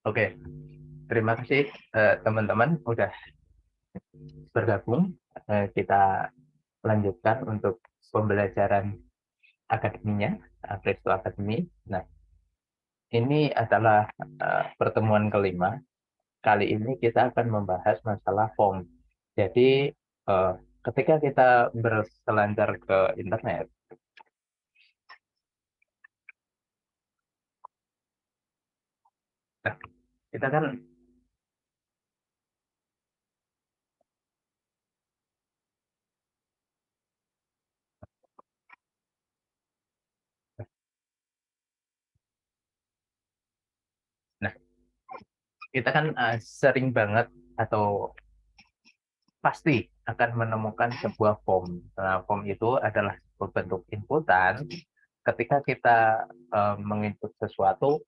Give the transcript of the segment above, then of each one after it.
Oke, terima kasih teman-teman udah bergabung. Kita lanjutkan untuk pembelajaran akademinya, Presto Academy. Nah, ini adalah pertemuan kelima. Kali ini kita akan membahas masalah form. Jadi, ketika kita berselancar ke internet, nah, kita kan, nah, kita kan sering banget atau pasti akan menemukan sebuah form. Nah, form itu adalah sebuah bentuk inputan. Ketika kita menginput sesuatu,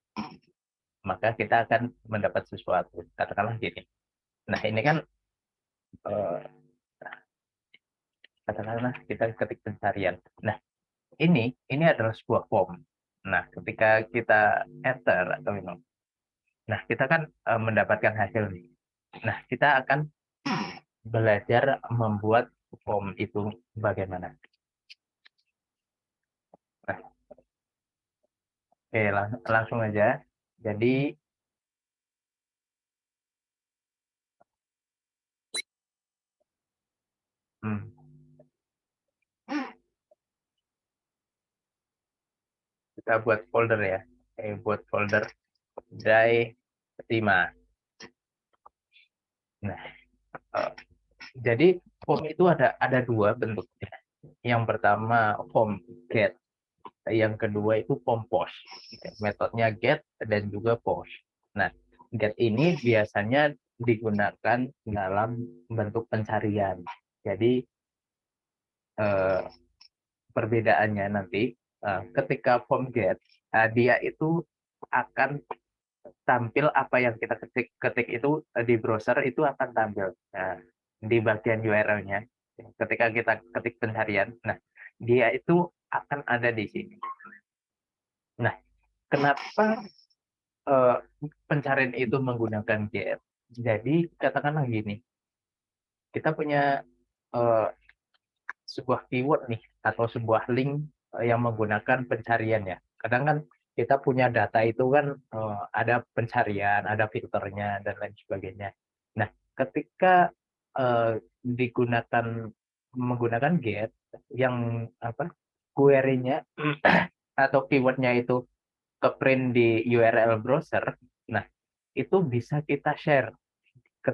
maka kita akan mendapat sesuatu. Katakanlah gini. Nah, ini kan eh, katakanlah kita ketik pencarian. Nah, ini adalah sebuah form. Nah, ketika kita enter atau nah kita kan mendapatkan hasil nih. Nah, kita akan belajar membuat form itu bagaimana. Nah, oke, langsung aja. Jadi, hmm, kita buat folder ya. Buat folder Day 5. Nah, eh, jadi form itu ada dua bentuknya. Yang pertama form get, yang kedua itu form post. Metodenya get dan juga post. Nah, get ini biasanya digunakan dalam bentuk pencarian. Jadi eh, perbedaannya nanti ketika form get, dia itu akan tampil apa yang kita ketik itu di browser itu akan tampil. Nah, di bagian URL-nya, ketika kita ketik pencarian, nah dia itu akan ada di sini. Nah, kenapa eh, pencarian itu menggunakan get? Jadi katakanlah gini, kita punya eh, sebuah keyword nih atau sebuah link yang menggunakan pencarian ya. Kadang kan kita punya data itu kan ada pencarian, ada filternya dan lain sebagainya. Nah, ketika digunakan menggunakan get yang apa query-nya atau keywordnya itu ke print di URL browser, nah itu bisa kita share ke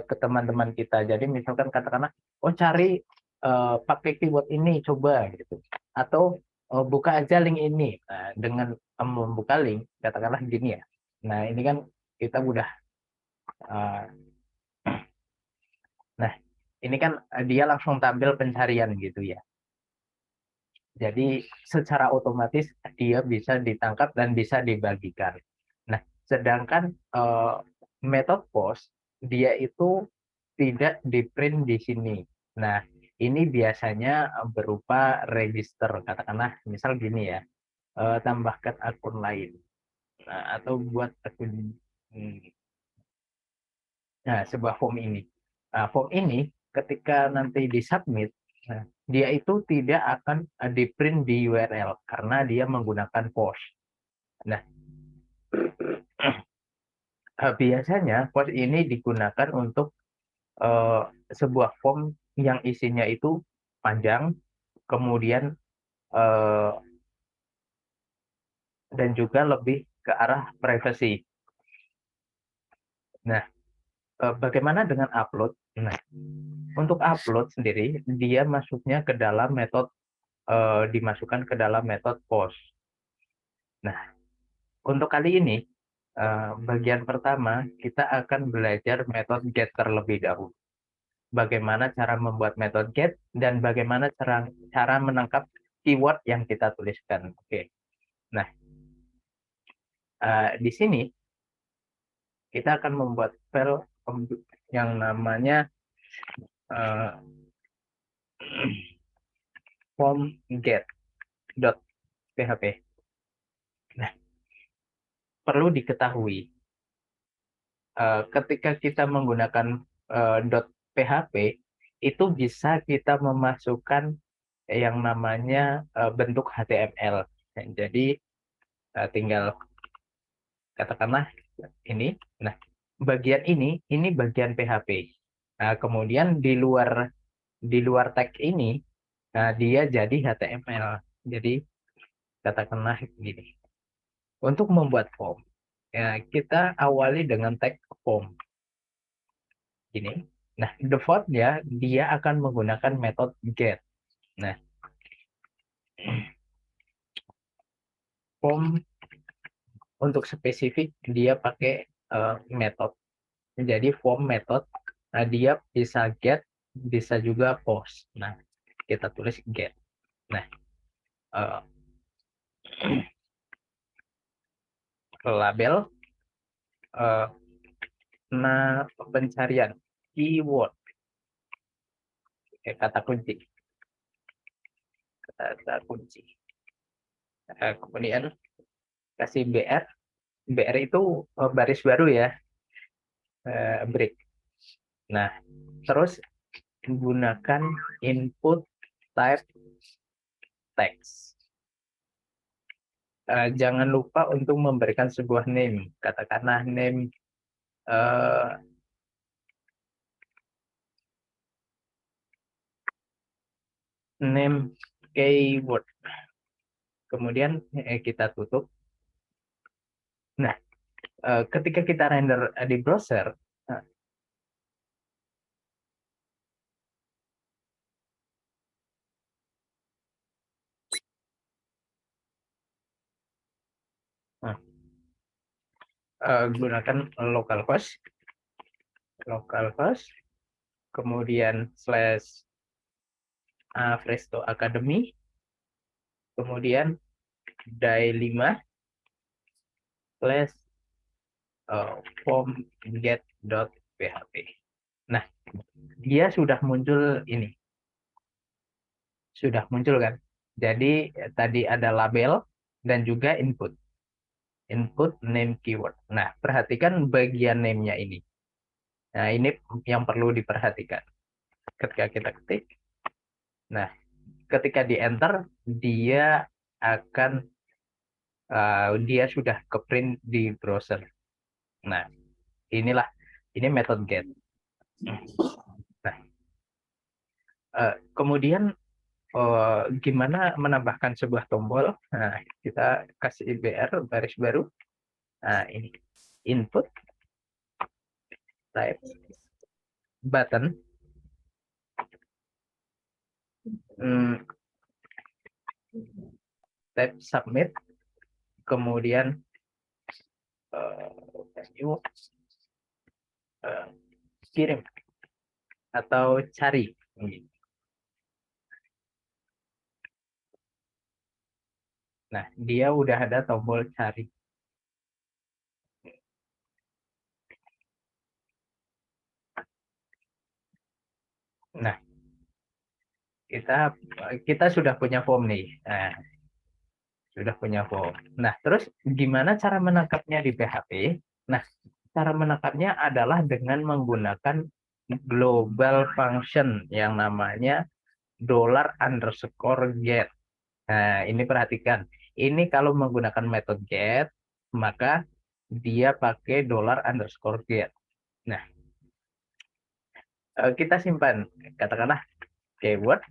ke teman-teman kita. Jadi misalkan katakanlah, oh cari pakai keyword ini coba gitu. Atau buka aja link ini. Nah, dengan membuka link, katakanlah gini ya. Nah, ini kan kita udah uh, nah, ini kan dia langsung tampil pencarian gitu ya. Jadi secara otomatis dia bisa ditangkap dan bisa dibagikan. Nah, sedangkan metode post dia itu tidak di-print di sini. Nah, ini biasanya berupa register, katakanlah misal gini ya, tambahkan akun lain. Nah, atau buat akun nah, sebuah form ini. Nah, form ini ketika nanti disubmit, nah, dia itu tidak akan di-print di URL karena dia menggunakan post. Nah, biasanya post ini digunakan untuk eh, sebuah form yang isinya itu panjang, kemudian eh, dan juga lebih ke arah privacy. Nah, bagaimana dengan upload? Nah, untuk upload sendiri, dia masuknya ke dalam metode dimasukkan ke dalam metode post. Nah, untuk kali ini, bagian pertama kita akan belajar metode get terlebih dahulu. Bagaimana cara membuat metode get dan bagaimana cara menangkap keyword yang kita tuliskan. Oke. Nah, di sini kita akan membuat file yang namanya uh, formget.php. Nah, perlu diketahui. ketika kita menggunakan .php itu bisa kita memasukkan yang namanya bentuk HTML. Jadi tinggal katakanlah ini. Nah, bagian ini bagian PHP. Nah, kemudian di luar tag ini, nah, dia jadi HTML. Jadi katakanlah gini. Untuk membuat form, ya, kita awali dengan tag form. Gini. Nah, defaultnya dia akan menggunakan metode get. Nah, form untuk spesifik dia pakai metode. Jadi form method, nah, dia bisa get, bisa juga post. Nah, kita tulis get. Nah, eh, label, nah, pencarian keyword, kata kunci, kemudian kasih br. Br itu baris baru ya, break. Nah, terus gunakan input type text. Jangan lupa untuk memberikan sebuah name, katakanlah name uh, name keyword. Kemudian kita tutup. Nah, ketika kita render di browser, gunakan localhost, kemudian / Presto Academy, kemudian die5 / form get.php. Nah, dia sudah muncul ini. Sudah muncul kan? Jadi tadi ada label dan juga input. Input name keyword. Nah, perhatikan bagian name-nya ini. Nah, ini yang perlu diperhatikan. Ketika kita ketik, nah, ketika di enter, dia akan dia sudah ke print di browser. Nah, ini method get. Nah, kemudian gimana menambahkan sebuah tombol? Nah, kita kasih br baris baru. Nah, ini input type button, type submit, kemudian kirim atau cari. Nah, dia udah ada tombol cari. Nah, kita sudah punya form nih. Nah, sudah punya form. Nah, terus gimana cara menangkapnya di PHP? Nah, cara menangkapnya adalah dengan menggunakan global function yang namanya $_get. Nah, ini perhatikan. Ini kalau menggunakan metode get, maka dia pakai $_get. Nah, kita simpan. Katakanlah keyword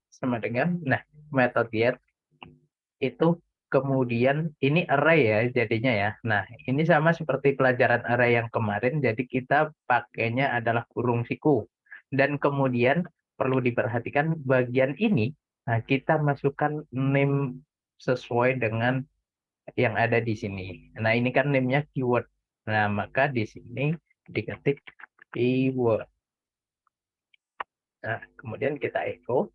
sama dengan, nah, metode get itu kemudian ini array ya jadinya ya. Nah, ini sama seperti pelajaran array yang kemarin, jadi kita pakainya adalah kurung siku. Dan kemudian perlu diperhatikan bagian ini, nah, kita masukkan name sesuai dengan yang ada di sini. Nah, ini kan name-nya keyword. Nah, maka di sini diketik keyword. Nah, kemudian kita echo.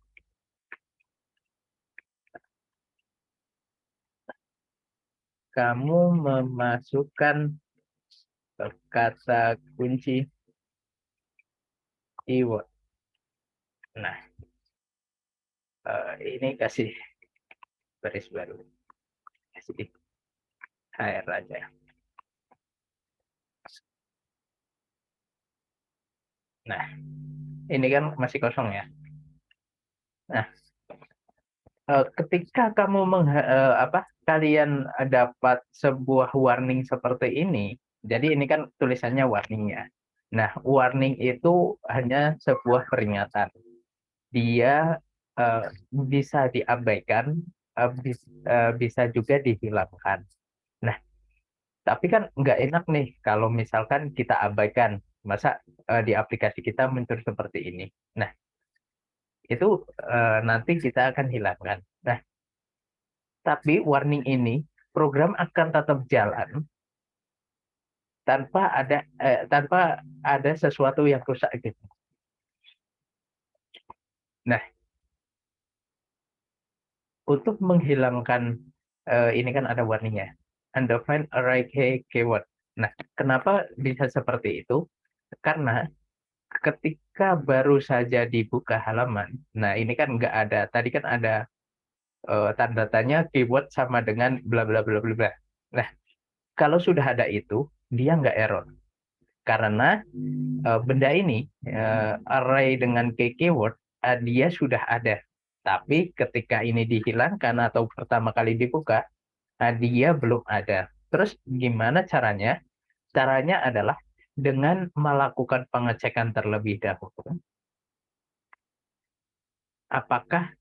Kamu memasukkan kata kunci keyword. Nah, ini kasih baris baru. kasih HR aja. Nah, ini kan masih kosong ya. Nah, ketika kamu kalian dapat sebuah warning seperti ini, jadi ini kan tulisannya warningnya. Nah, warning itu hanya sebuah peringatan. Dia bisa diabaikan, bisa juga dihilangkan. Nah, tapi kan nggak enak nih kalau misalkan kita abaikan. Masa di aplikasi kita muncul seperti ini. Nah, itu nanti kita akan hilangkan. Nah, tapi warning ini program akan tetap jalan tanpa ada sesuatu yang rusak gitu. Nah, untuk menghilangkan ini kan ada warningnya. Undefined array keyword. Nah, kenapa bisa seperti itu? Karena ketika baru saja dibuka halaman, nah ini kan nggak ada. Tadi kan ada tanda tanya keyword sama dengan bla bla bla bla bla. Nah, kalau sudah ada itu, dia nggak error. Karena benda ini, array dengan keyword, dia sudah ada. Tapi ketika ini dihilangkan atau pertama kali dibuka, dia belum ada. Terus gimana caranya? Caranya adalah dengan melakukan pengecekan terlebih dahulu. Apakah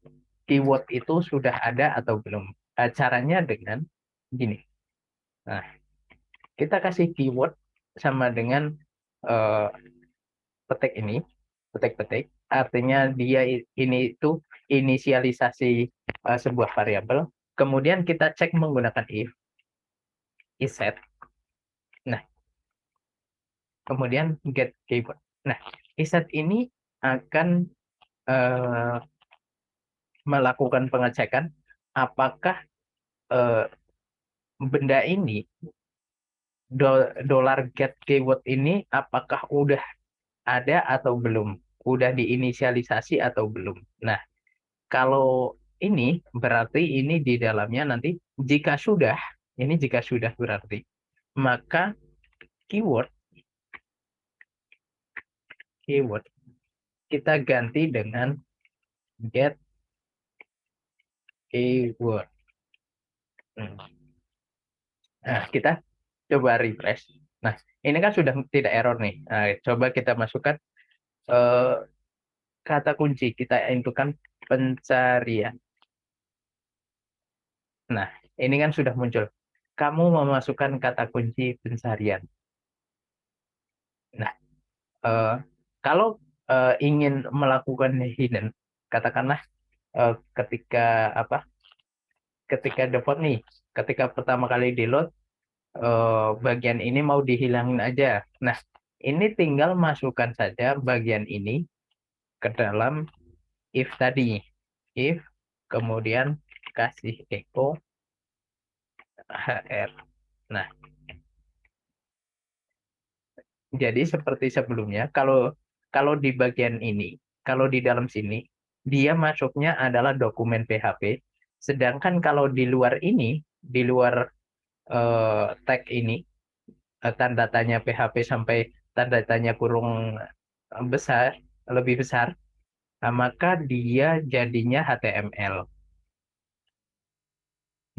keyword itu sudah ada atau belum? Caranya dengan gini. Nah, kita kasih keyword sama dengan eh, petik-petik. Artinya dia ini itu inisialisasi sebuah variabel. Kemudian kita cek menggunakan set. Nah, kemudian get keyword. Nah, set ini akan eh, melakukan pengecekan apakah eh, benda ini dollar get keyword ini apakah udah ada atau belum, udah diinisialisasi atau belum. Nah, kalau ini berarti ini di dalamnya nanti jika sudah berarti maka keyword keyword kita ganti dengan get keyword. Nah, kita coba refresh. Nah, ini kan sudah tidak error nih. Nah, coba kita masukkan eh, kata kunci. Kita inputkan pencarian. Nah, ini kan sudah muncul. Kamu memasukkan kata kunci pencarian. Nah, eh, kalau ingin melakukan hidden, katakanlah ketika ketika depot nih, ketika pertama kali di load, bagian ini mau dihilangin aja. Nah, ini tinggal masukkan saja bagian ini ke dalam if tadi. If, kemudian kasih echo HR. Nah, jadi seperti sebelumnya, kalau kalau di bagian ini, kalau di dalam sini, dia masuknya adalah dokumen PHP. Sedangkan kalau di luar ini, di luar tag ini, tanda tanya PHP sampai tanda tanya kurung besar, lebih besar, maka dia jadinya HTML.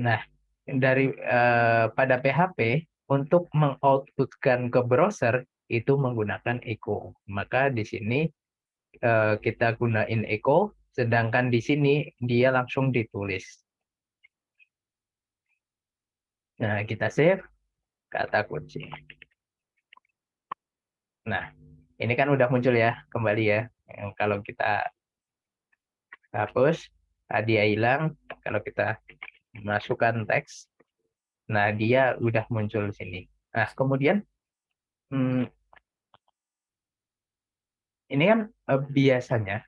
Nah, pada PHP untuk mengoutputkan ke browser itu menggunakan echo. Maka di sini kita gunain echo, sedangkan di sini dia langsung ditulis. Nah, kita save kata kunci. Nah, ini kan udah muncul ya kembali ya. Kalau kita hapus, dia hilang. Kalau kita masukkan teks, nah dia udah muncul di sini. Nah, kemudian hmm, ini kan biasanya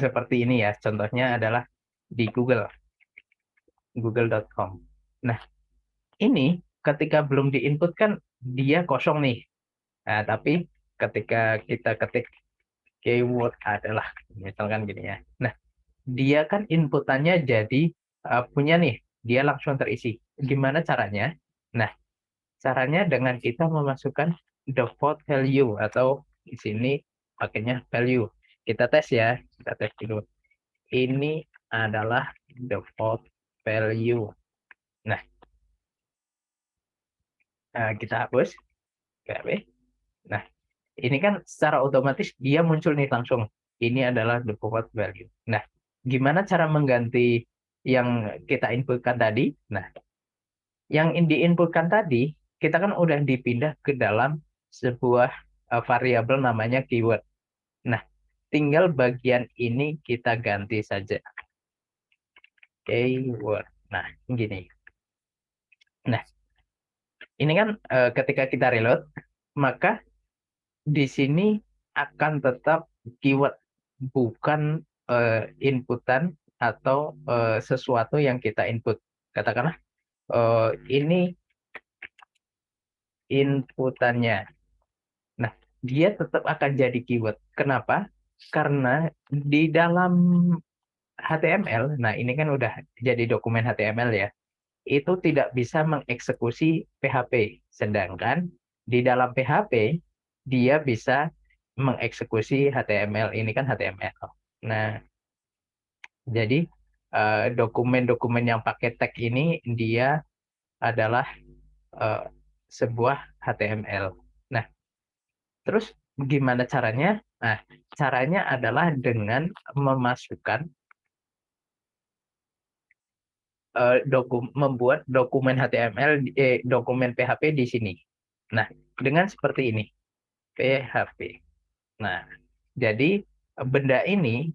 seperti ini ya. Contohnya adalah di google.com. Nah, ini ketika belum diinput kan dia kosong nih. Nah, tapi ketika kita ketik keyword adalah misalkan gini ya. Nah, dia kan inputannya jadi punya nih, dia langsung terisi. Gimana caranya? Nah, caranya dengan kita memasukkan default value atau di sini pakainya value. Kita tes ya, kita tes dulu. Ini adalah default value. Nah, kita hapus. PHP. Nah, ini kan secara otomatis dia muncul nih langsung. Ini adalah default value. Nah, gimana cara mengganti yang kita inputkan tadi? Nah, yang diinputkan tadi, kita kan udah dipindah ke dalam sebuah variabel namanya keyword. Nah, tinggal bagian ini kita ganti saja. Keyword. Nah, gini. Nah, ini kan ketika kita reload, maka di sini akan tetap keyword, bukan inputan atau sesuatu yang kita input. Katakanlah ini inputannya. Nah, dia tetap akan jadi keyword. Kenapa? Karena di dalam HTML, nah ini kan udah jadi dokumen HTML ya, itu tidak bisa mengeksekusi PHP. Sedangkan di dalam PHP, dia bisa mengeksekusi HTML. Ini kan HTML. Nah, jadi dokumen-dokumen yang pakai tag ini, dia adalah eh, sebuah HTML. Nah, terus gimana caranya? Nah, caranya adalah dengan memasukkan membuat dokumen HTML, dokumen PHP di sini. Nah, dengan seperti ini, PHP. Nah, jadi benda ini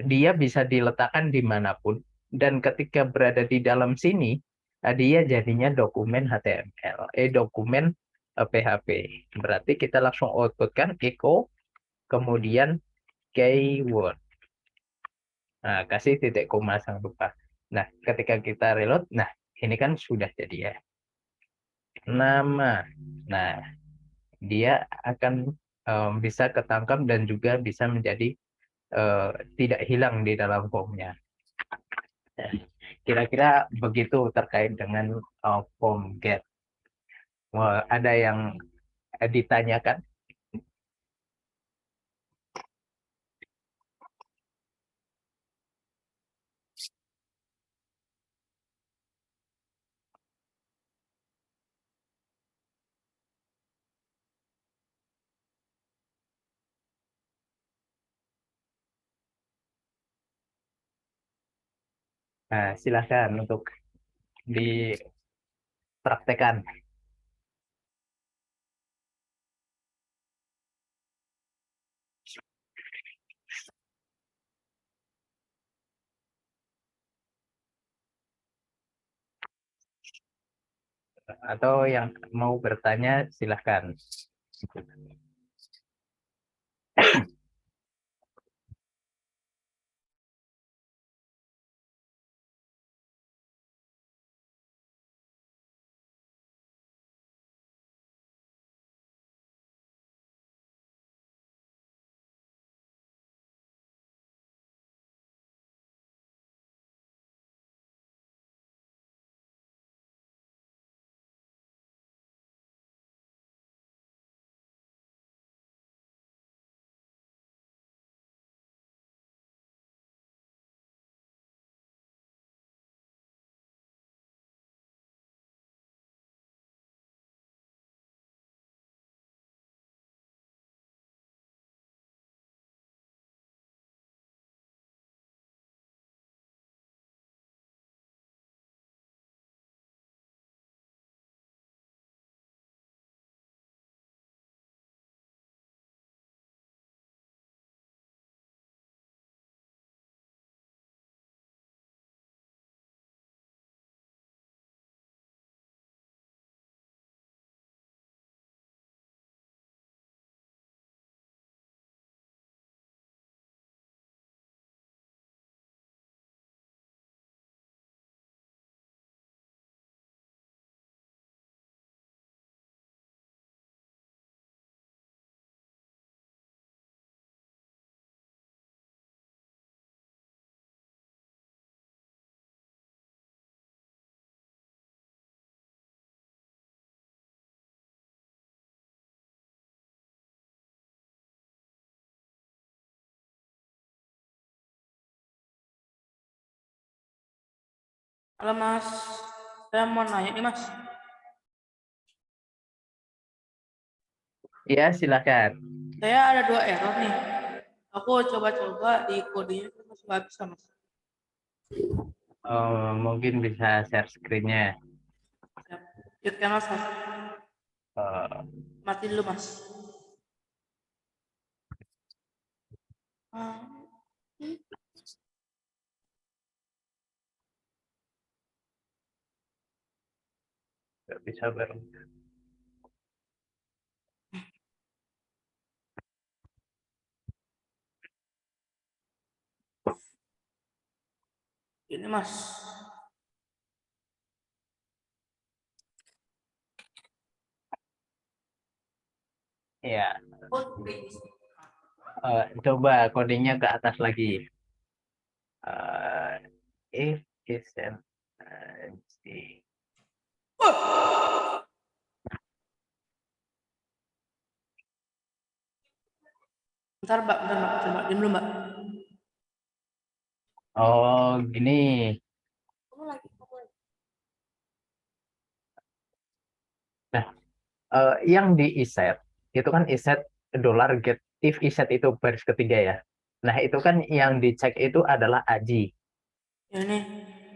dia bisa diletakkan dimanapun, dan ketika berada di dalam sini, dia jadinya dokumen HTML, dokumen PHP. Berarti kita langsung outputkan echo, kemudian keyword. Nah, kasih titik koma, jangan lupa. Nah, ketika kita reload, nah ini kan sudah jadi ya. Nama. Nah, dia akan bisa ketangkap dan juga bisa menjadi eh, tidak hilang di dalam formnya. Nah, kira-kira begitu terkait dengan form get. Wah, ada yang ditanyakan nah, silahkan untuk dipraktekkan atau yang mau bertanya silahkan. Halo Mas, saya mau nanya nih Mas. Ya, silakan. Saya ada 2 error nih. Aku coba-coba di kodenya itu masih nggak bisa Mas. Oh, mungkin bisa share screen-nya. Siap. Yuk kan Mas. Oh, Mati dulu Mas. Ah, nggak bisa bareng. Ini Mas. Ya, Oh, coba codingnya ke atas lagi. If isn't see. bentar Mbak, coba diam dulu Mbak. Oh, gini. Nah, yang di iset itu kan iset dollar get if iset itu baris ketiga ya. Nah, itu kan yang dicek itu adalah aji. Ya nih.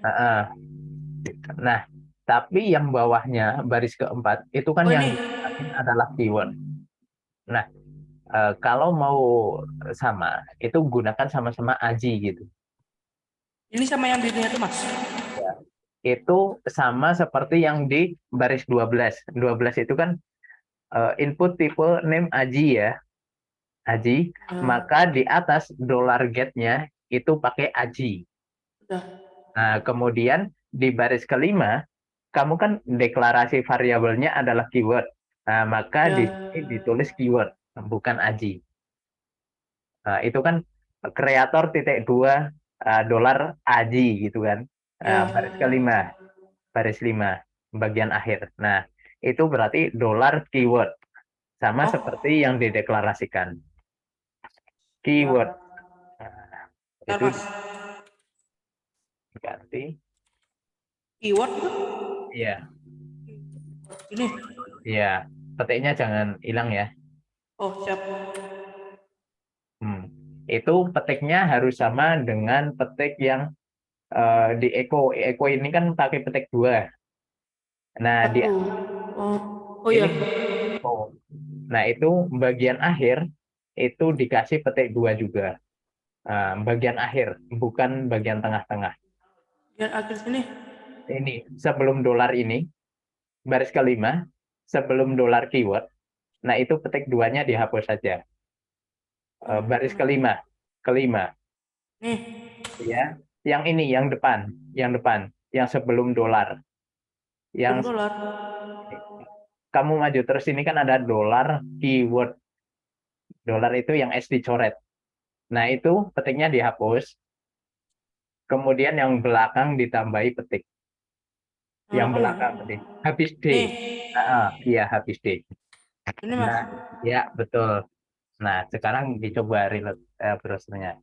Heeh. Nah, tapi yang bawahnya baris keempat itu kan Oh yang ini. dicek adalah keyword. Nah, kalau mau sama itu gunakan sama-sama aji gitu. Ini sama yang birunya tuh Mas. Ya. Itu sama seperti yang di baris 12. 12 itu kan input tipe name aji ya. Aji, Ya, maka di atas dollar get-nya itu pakai aji. udah. Nah, kemudian di baris kelima, kamu kan deklarasi variabelnya adalah keyword. Nah, maka di Ya, sini ditulis keyword, bukan aji. Nah, itu kan kreator titik dua dolar aji gitu kan. Nah, ya. baris kelima, baris lima, bagian akhir. Nah, itu berarti dolar keyword. Sama seperti Oh, yang dideklarasikan. Keyword. ya. Nah, Bentar itu Mas. diganti. Keyword itu? Iya, Ini. iya. Petiknya jangan hilang ya. Oh, siap. Hmm. Itu petiknya harus sama dengan petik yang di Eko. Eko ini kan pakai petik dua. Nah, di Satu. Oh, oh ya. ini Eko. Nah, itu bagian akhir itu dikasih petik dua juga. Bagian akhir, bukan bagian tengah-tengah. Yang akhir sini. Ini sebelum dolar ini, baris kelima, sebelum dolar keyword. Nah, itu petik duanya dihapus saja. Baris kelima, kelima, Nih, ya. Yang ini, yang depan, yang sebelum dolar. belum Yang dolar. kamu maju terus ini kan ada dolar keyword. Dolar itu yang S dicoret. Nah, itu petiknya dihapus. Kemudian yang belakang ditambahi petik. Yang Yang belakang belakang mana? tadi. Habis D. Nih, Iya, habis D. ini Mas. Nah, ya betul. Nah, sekarang dicoba reload browsernya.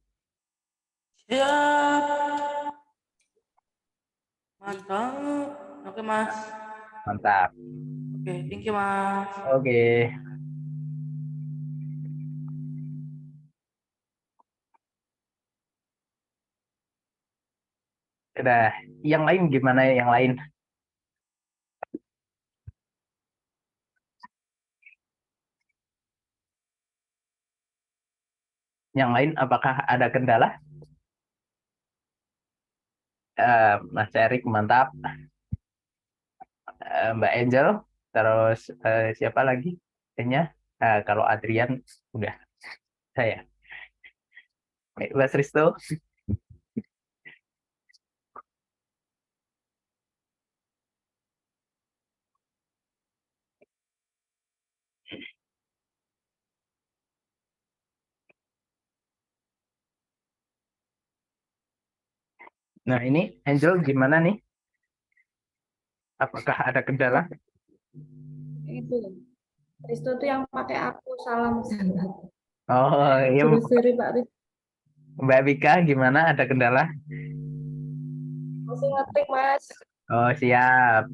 Siap. Mantap. Oke, Mas. Mantap. Oke, thank you, Mas. Oke. Udah. Yang lain gimana yang lain? Yang lain apakah ada kendala? Mas Erik mantap. Mbak Angel, terus siapa lagi? Kayaknya kalau Adrian udah saya. Mas Risto. Nah, ini Angel gimana nih? Apakah ada kendala? Itu Risto tuh yang pakai aku salam salam. Oh, iya Sorry Pak Risto. Mbak Bika gimana? Ada kendala? Masih ngetik, Mas. Oh, siap.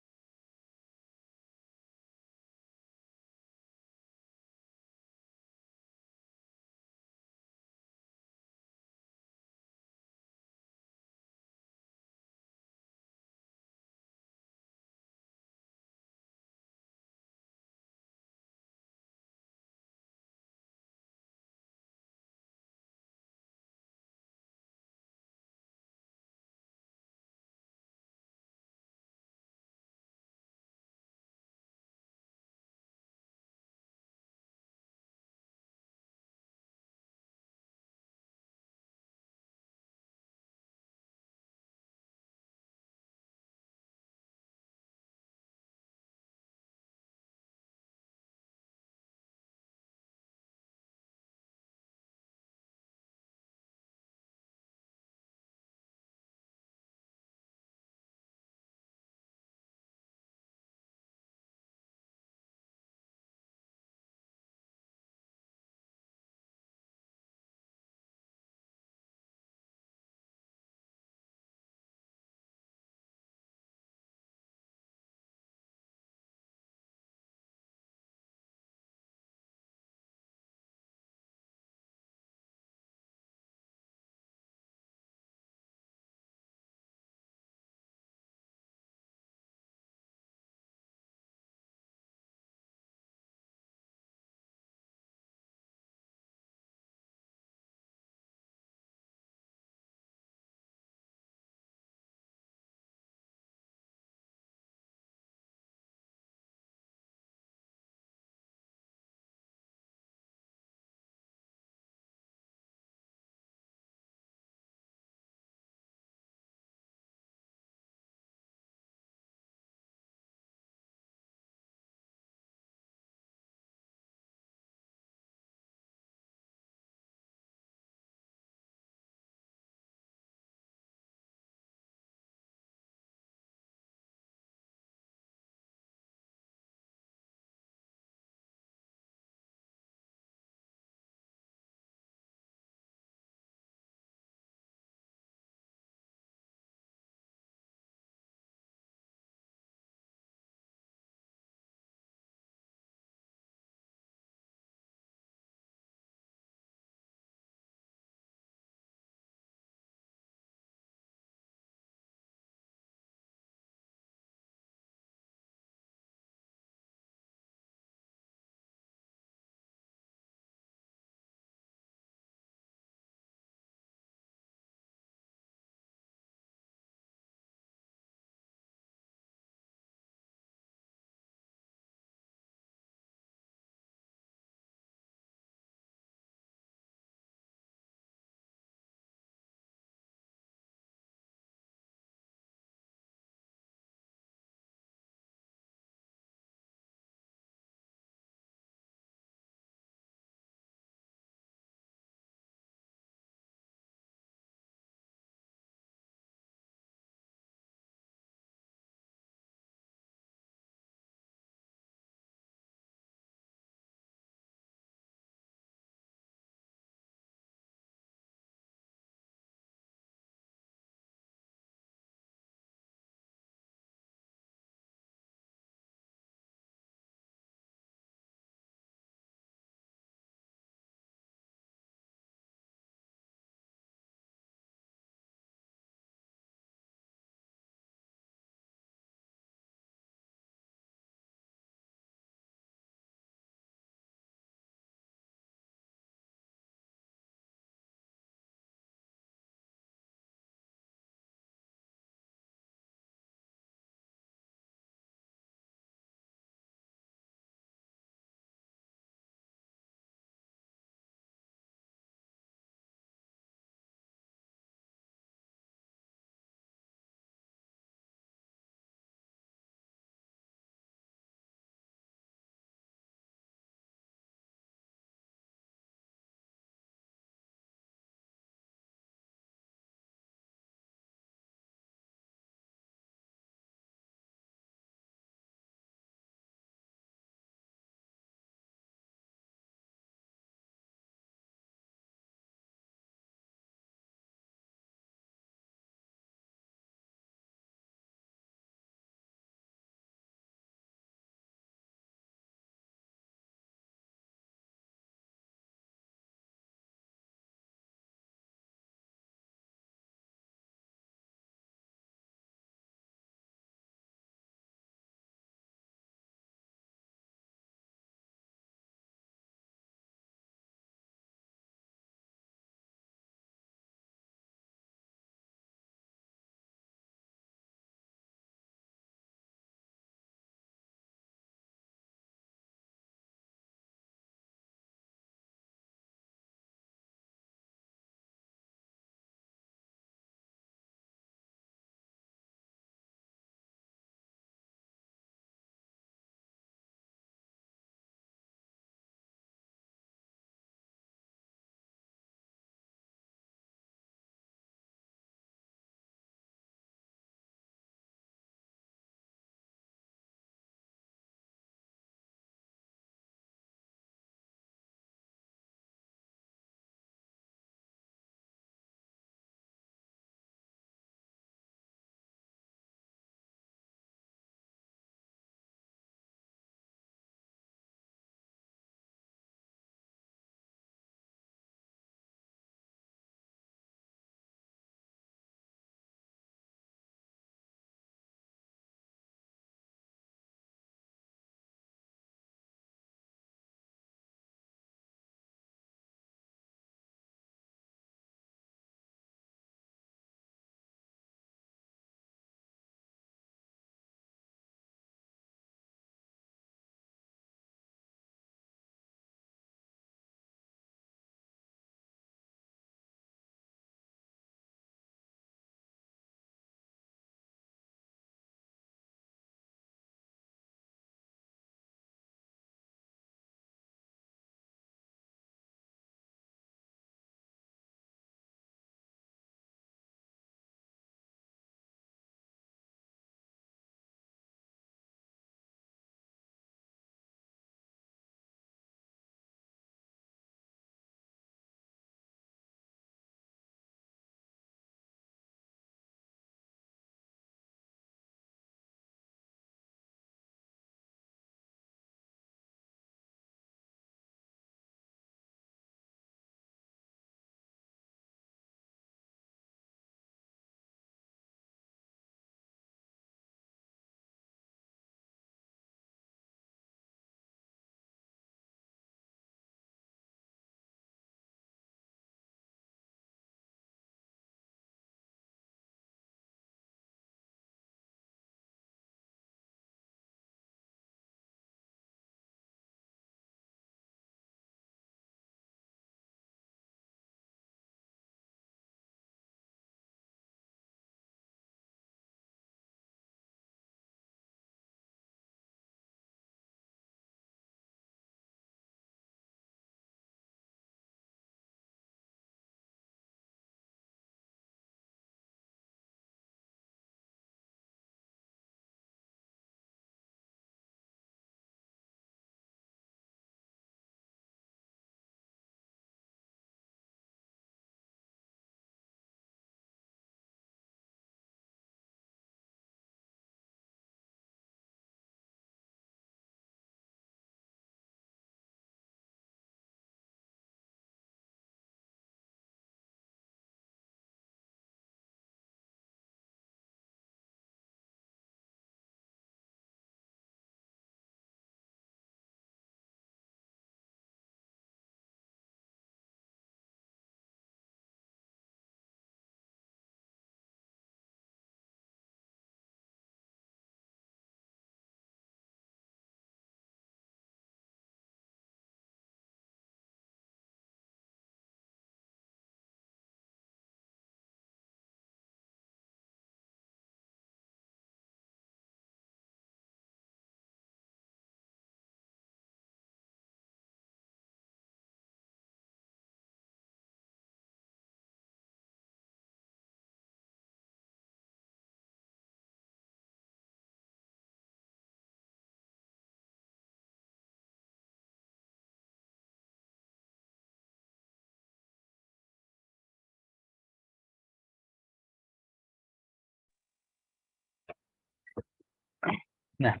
Nah,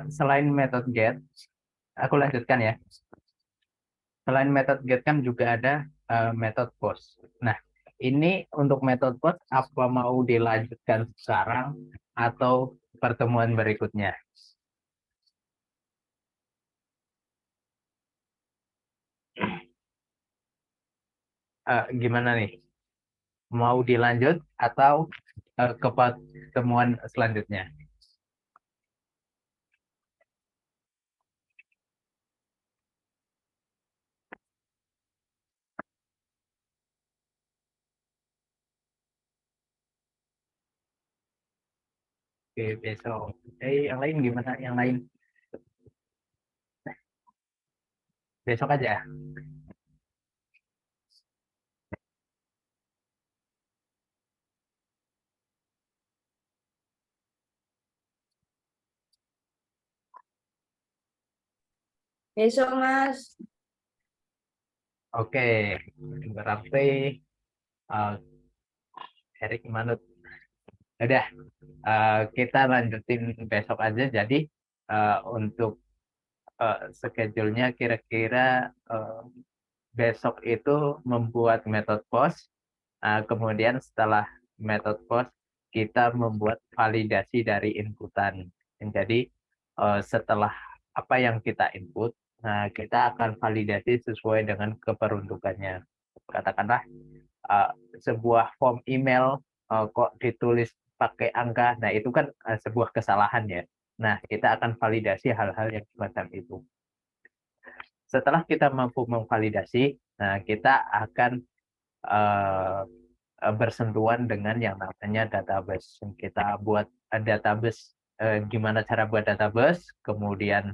selain metode get, aku lanjutkan ya. Selain metode get kan juga ada metode post. Nah, ini untuk metode post apa mau dilanjutkan sekarang atau pertemuan berikutnya? Gimana nih? Mau dilanjut atau ke pertemuan selanjutnya? Oke, besok. Yang lain gimana? Yang lain besok aja. Besok, Mas. Oke, berarti uh, Erik Manut. Udah, kita lanjutin besok aja. Jadi untuk schedule-nya kira-kira besok itu membuat metode post. Kemudian setelah metode post kita membuat validasi dari inputan. Jadi setelah apa yang kita input, kita akan validasi sesuai dengan keperuntukannya. Katakanlah sebuah form email kok ditulis pakai angka, nah itu kan sebuah kesalahan ya. Nah, kita akan validasi hal-hal yang semacam itu. Setelah kita mampu memvalidasi, nah kita akan bersentuhan dengan yang namanya database. Kita buat database, gimana cara buat database, kemudian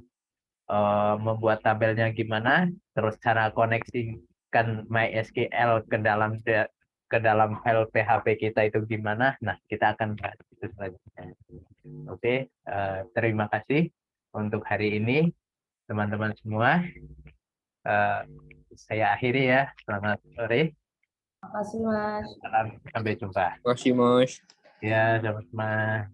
membuat tabelnya gimana, terus cara koneksikan MySQL ke dalam file PHP kita itu gimana. Nah, kita akan bahas itu selanjutnya. Oke, terima kasih untuk hari ini, teman-teman semua. Saya akhiri ya. Selamat sore. Makasih, Mas. Sampai jumpa. Terima kasih, Mas. Ya, sama-sama.